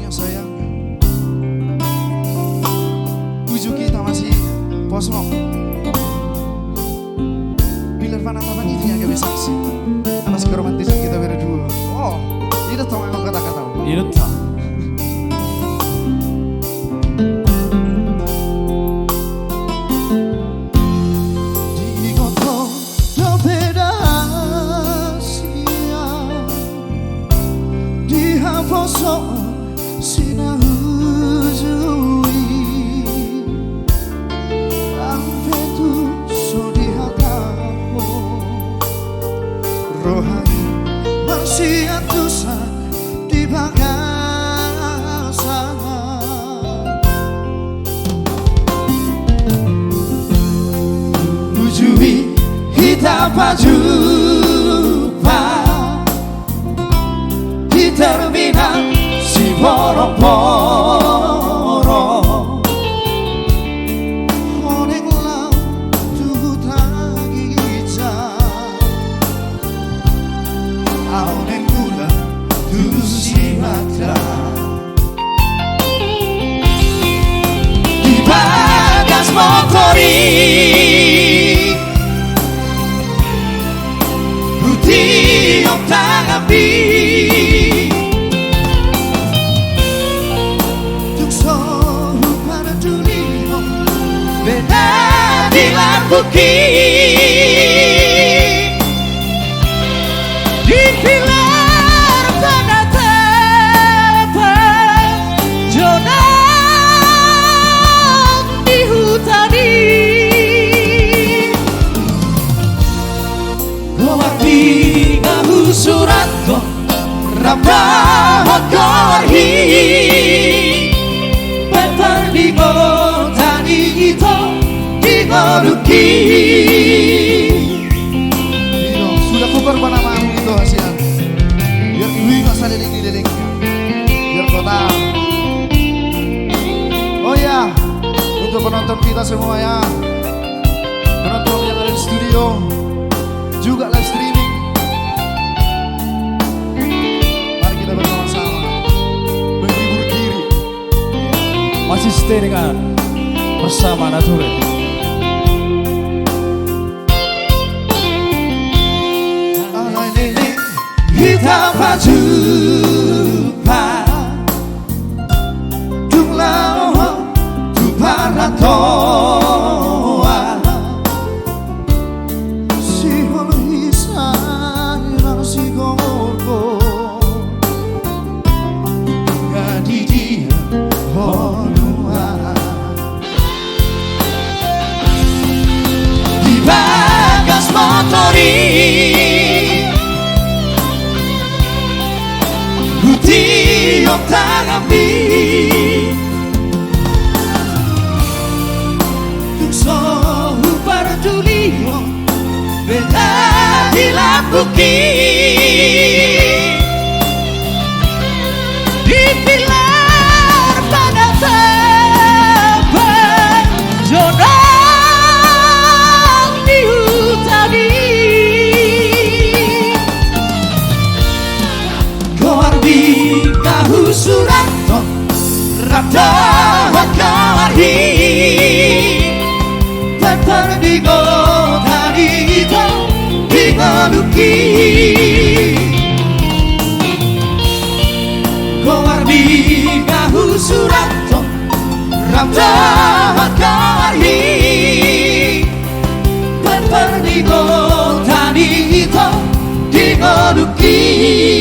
yang sayang. Tujuh kita masih posong. Bilar panatapan itu yang gak bisa sih. Atas keromantisan kita berdua. Oh, itu tau aku kata-kata. Itu tau. Poso sinang hujui ampetu so di hatamu rohani manusia dosa di bagasa hujui hitam baju terminal si poro-poro Oneng lau tuhu tagija Aoneng gula tuhu si mata Di bagas motori Putih oktang api di pilar tanah tepat zona di hutani kawati ngahu surat ko ramah korhi betar di hutani itu Ruki sudah kubar panamamu itu hasilnya biar ibu gak saling liling biar kau tahu. Oh ya, untuk penonton kita semua ya, penonton yang ada di studio juga live streaming, mari kita bersama-sama menghibur diri masih stay dengan bersama Nature. Hitam baju dung lao tu paratoa si holisan si gorgo ngadi dia honua di bagas motori Putih oktang api Tuk sohu peduli beda dilakuki di pilar pada tepat zona di hutani kahu surat rada wakari tetar di gotani itu digaluki kawardi kahu surat rada wakari tetar di gotani itu digaluki